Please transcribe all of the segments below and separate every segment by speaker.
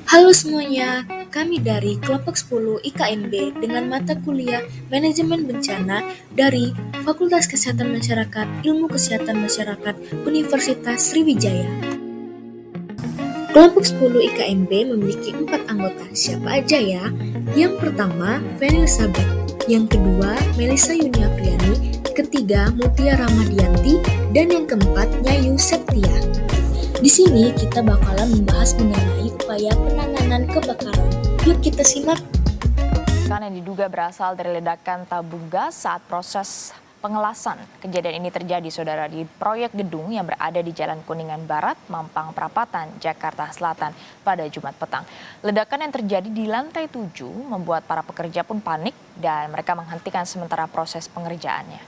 Speaker 1: Halo semuanya, kami dari kelompok 10 IKNB dengan mata kuliah Manajemen Bencana dari Fakultas Kesehatan Masyarakat Ilmu Kesehatan Masyarakat Universitas Sriwijaya. Kelompok 10 IKNB memiliki 4 anggota, siapa aja ya? Yang pertama, Feni Elizabeth, yang kedua, Melisa Yuniapriani, ketiga, Mutia Ramadianti, dan yang keempat, Nyayu Septia. Di sini kita bakalan membahas mengenai upaya penanganan kebakaran. Yuk kita simak.
Speaker 2: Yang diduga berasal dari ledakan tabung gas saat proses pengelasan. Kejadian ini terjadi, saudara, di proyek gedung yang berada di Jalan Kuningan Barat, Mampang Perapatan, Jakarta Selatan pada Jumat petang. Ledakan yang terjadi di lantai 7 membuat para pekerja pun panik dan mereka menghentikan sementara proses pengerjaannya.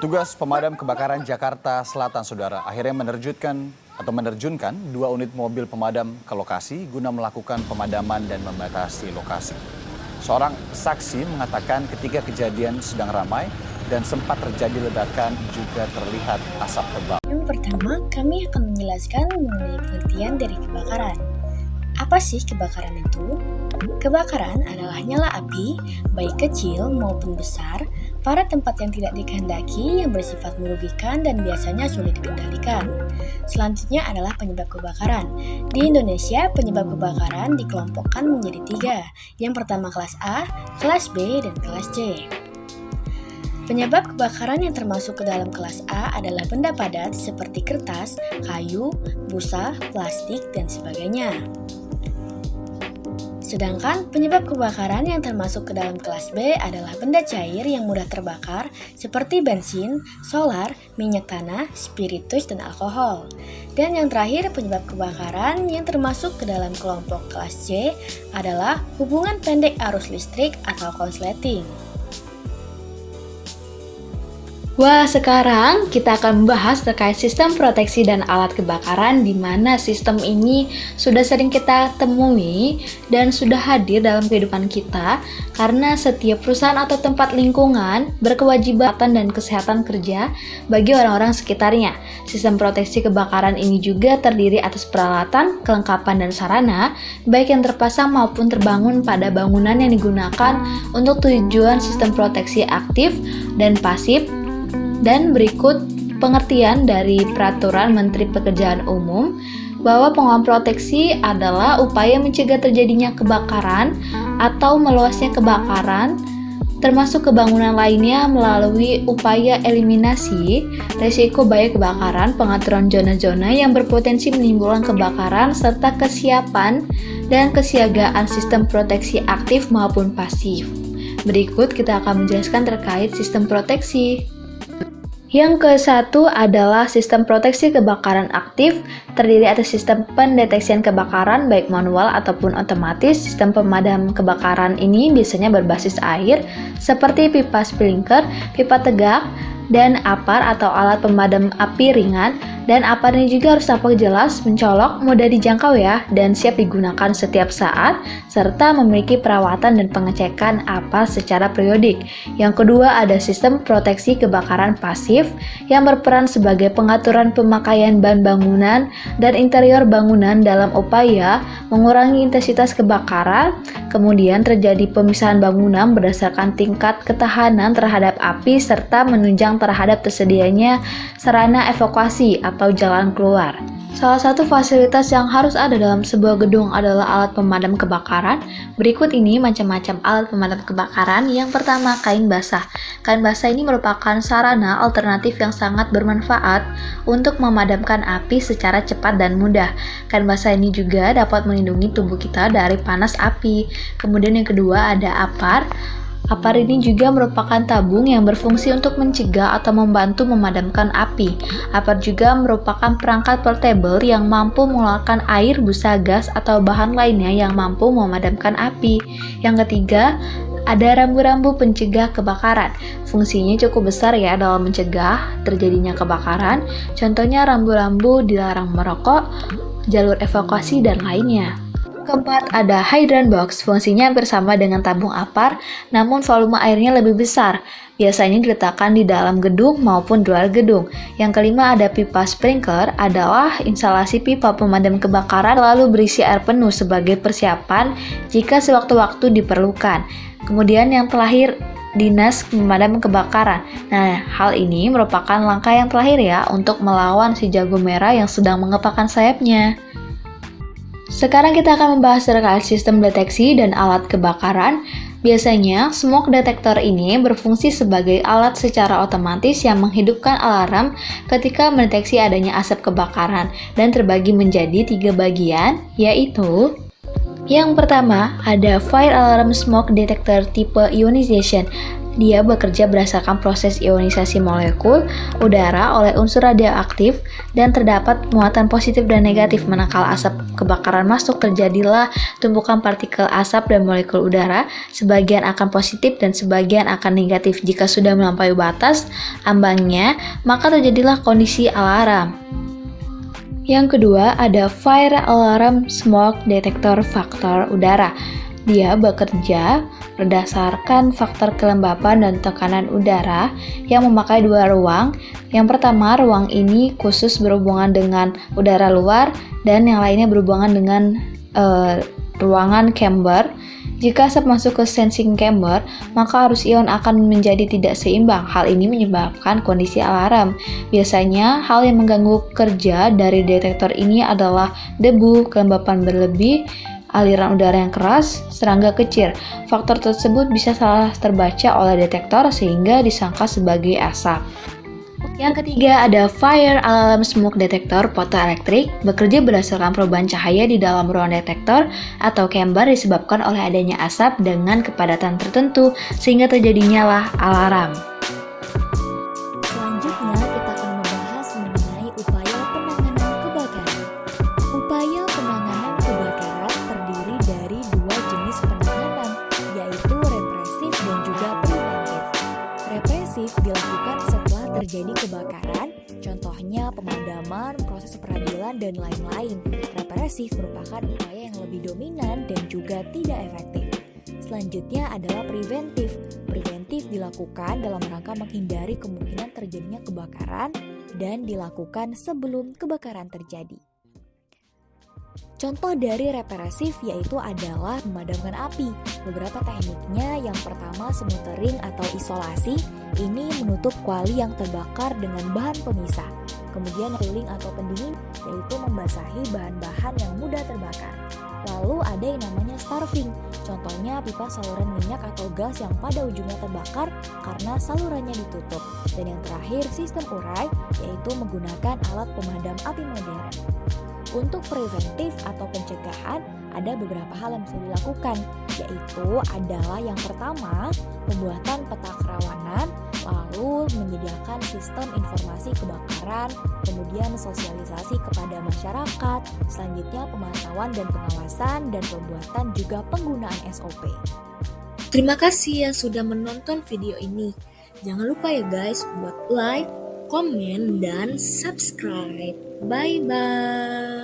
Speaker 3: Petugas pemadam kebakaran Jakarta Selatan, saudara, akhirnya menerjunkan 2 unit mobil pemadam ke lokasi guna melakukan pemadaman dan membatasi lokasi. Seorang saksi mengatakan ketika kejadian sedang ramai dan sempat terjadi ledakan juga terlihat asap tebal.
Speaker 1: Yang pertama, kami akan menjelaskan mengenai pengertian dari kebakaran. Apa sih kebakaran itu? Kebakaran adalah nyala api, baik kecil maupun besar, pada tempat yang tidak dikehendaki yang bersifat merugikan dan biasanya sulit dikendalikan. Selanjutnya adalah penyebab kebakaran. Di Indonesia, penyebab kebakaran dikelompokkan menjadi 3. Yang pertama kelas A, kelas B, dan kelas C. Penyebab kebakaran yang termasuk ke dalam kelas A adalah benda padat seperti kertas, kayu, busa, plastik, dan sebagainya. Sedangkan penyebab kebakaran yang termasuk ke dalam kelas B adalah benda cair yang mudah terbakar seperti bensin, solar, minyak tanah, spiritus, dan alkohol. Dan yang terakhir, penyebab kebakaran yang termasuk ke dalam kelompok kelas C adalah hubungan pendek arus listrik atau konsleting.
Speaker 4: Wah, sekarang kita akan membahas terkait sistem proteksi dan alat kebakaran, di mana sistem ini sudah sering kita temui dan sudah hadir dalam kehidupan kita karena setiap perusahaan atau tempat lingkungan berkewajiban dan kesehatan kerja bagi orang-orang sekitarnya. Sistem proteksi kebakaran ini juga terdiri atas peralatan, kelengkapan, dan sarana, baik yang terpasang maupun terbangun pada bangunan yang digunakan untuk tujuan sistem proteksi aktif dan pasif. Dan berikut pengertian dari Peraturan Menteri Pekerjaan Umum bahwa pengelolaan proteksi adalah upaya mencegah terjadinya kebakaran atau meluasnya kebakaran termasuk kebangunan lainnya melalui upaya eliminasi risiko bahaya kebakaran, pengaturan zona-zona yang berpotensi menimbulkan kebakaran, serta kesiapan dan kesiagaan sistem proteksi aktif maupun pasif. Berikut kita akan menjelaskan terkait sistem proteksi. Yang ke-1 adalah sistem proteksi kebakaran aktif, terdiri atas sistem pendeteksian kebakaran baik manual ataupun otomatis. Sistem pemadam kebakaran ini biasanya berbasis air seperti pipa sprinkler, pipa tegak, dan APAR atau alat pemadam api ringan. Dan APAR ini juga harus tampak jelas, mencolok, mudah dijangkau ya, dan siap digunakan setiap saat, serta memiliki perawatan dan pengecekan APAR secara periodik. Yang kedua ada sistem proteksi kebakaran pasif yang berperan sebagai pengaturan pemakaian bahan bangunan dan interior bangunan dalam upaya mengurangi intensitas kebakaran. Kemudian terjadi pemisahan bangunan berdasarkan tingkat ketahanan terhadap api serta menunjang terhadap tersedianya sarana evakuasi atau jalan keluar. Salah satu fasilitas yang harus ada dalam sebuah gedung adalah alat pemadam kebakaran. Berikut ini macam-macam alat pemadam kebakaran. Yang pertama, kain basah. Kain basah ini merupakan sarana alternatif yang sangat bermanfaat untuk memadamkan api secara cepat dan mudah. Kain basah ini juga dapat melindungi tubuh kita dari panas api. Kemudian yang kedua ada APAR. APAR ini juga merupakan tabung yang berfungsi untuk mencegah atau membantu memadamkan api. APAR juga merupakan perangkat portable yang mampu mengeluarkan air, busa, gas, atau bahan lainnya yang mampu memadamkan api. Yang ketiga, ada rambu-rambu pencegah kebakaran. Fungsinya cukup besar ya dalam mencegah terjadinya kebakaran. Contohnya rambu-rambu dilarang merokok, jalur evakuasi, dan lainnya. keempat, ada hydrant box. Fungsinya hampir sama dengan tabung apar, namun volume airnya lebih besar. Biasanya diletakkan di dalam gedung maupun luar gedung. Yang kelima, ada pipa sprinkler, adalah instalasi pipa pemadam kebakaran lalu berisi air penuh sebagai persiapan jika sewaktu-waktu diperlukan. Kemudian yang terakhir, dinas pemadam kebakaran. Nah, hal ini merupakan langkah yang terakhir ya untuk melawan si jago merah yang sedang mengepakkan sayapnya. Sekarang kita akan membahas terkait sistem deteksi dan alat kebakaran. Biasanya, smoke detector ini berfungsi sebagai alat secara otomatis yang menghidupkan alarm ketika mendeteksi adanya asap kebakaran dan terbagi menjadi 3 bagian, yaitu yang pertama, ada Fire Alarm Smoke Detector tipe ionization. Dia bekerja berdasarkan proses ionisasi molekul udara oleh unsur radioaktif dan terdapat muatan positif dan negatif. Manakala asap kebakaran masuk, terjadilah tumpukan partikel asap dan molekul udara, sebagian akan positif dan sebagian akan negatif. Jika sudah melampaui batas ambangnya, maka terjadilah kondisi alarm. Yang kedua, ada Fire Alarm Smoke Detector faktor udara. Dia bekerja berdasarkan faktor kelembapan dan tekanan udara yang memakai 2 ruang. Yang pertama, ruang ini khusus berhubungan dengan udara luar dan yang lainnya berhubungan dengan ruangan chamber. Jika asap masuk ke sensing chamber, maka arus ion akan menjadi tidak seimbang. Hal ini menyebabkan kondisi alarm. Biasanya, hal yang mengganggu kerja dari detektor ini adalah debu, kelembapan berlebih, aliran udara yang keras, serangga kecil. Faktor tersebut bisa salah terbaca oleh detektor sehingga disangka sebagai asap. Yang ketiga, ada Fire Alarm Smoke Detector fotoelektrik, bekerja berdasarkan perubahan cahaya di dalam ruang detektor atau chamber disebabkan oleh adanya asap dengan kepadatan tertentu sehingga terjadinya lah alarm.
Speaker 1: Selanjutnya kita akan membahas mengenai upaya penanganan kebakaran. Upaya penanganan kebakaran terdiri dari 2 jenis penanganan, yaitu represif dan juga preventif. Represif dilakukan setelah terjadi kebakaran, contohnya pemadaman, proses peradilan, dan lain-lain. Represif merupakan upaya yang lebih dominan dan juga tidak efektif. Selanjutnya adalah preventif. Preventif dilakukan dalam rangka menghindari kemungkinan terjadinya kebakaran dan dilakukan sebelum kebakaran terjadi. Contoh dari represif yaitu adalah memadamkan api. Beberapa tekniknya, yang pertama smothering atau isolasi, ini menutup kuali yang terbakar dengan bahan pemisah. Kemudian cooling atau pendingin, yaitu membasahi bahan-bahan yang mudah terbakar. Lalu ada yang namanya starving, contohnya pipa saluran minyak atau gas yang pada ujungnya terbakar karena salurannya ditutup. Dan yang terakhir sistem urai, yaitu menggunakan alat pemadam api modern. Untuk preventif atau pencegahan, ada beberapa hal yang bisa dilakukan, yaitu adalah yang pertama, pembuatan peta kerawanan, lalu menyediakan sistem informasi kebakaran, kemudian sosialisasi kepada masyarakat, selanjutnya pemantauan dan pengawasan, dan pembuatan juga penggunaan SOP. Terima kasih yang sudah menonton video ini. Jangan lupa ya guys, buat like, komen, dan subscribe. Bye-bye.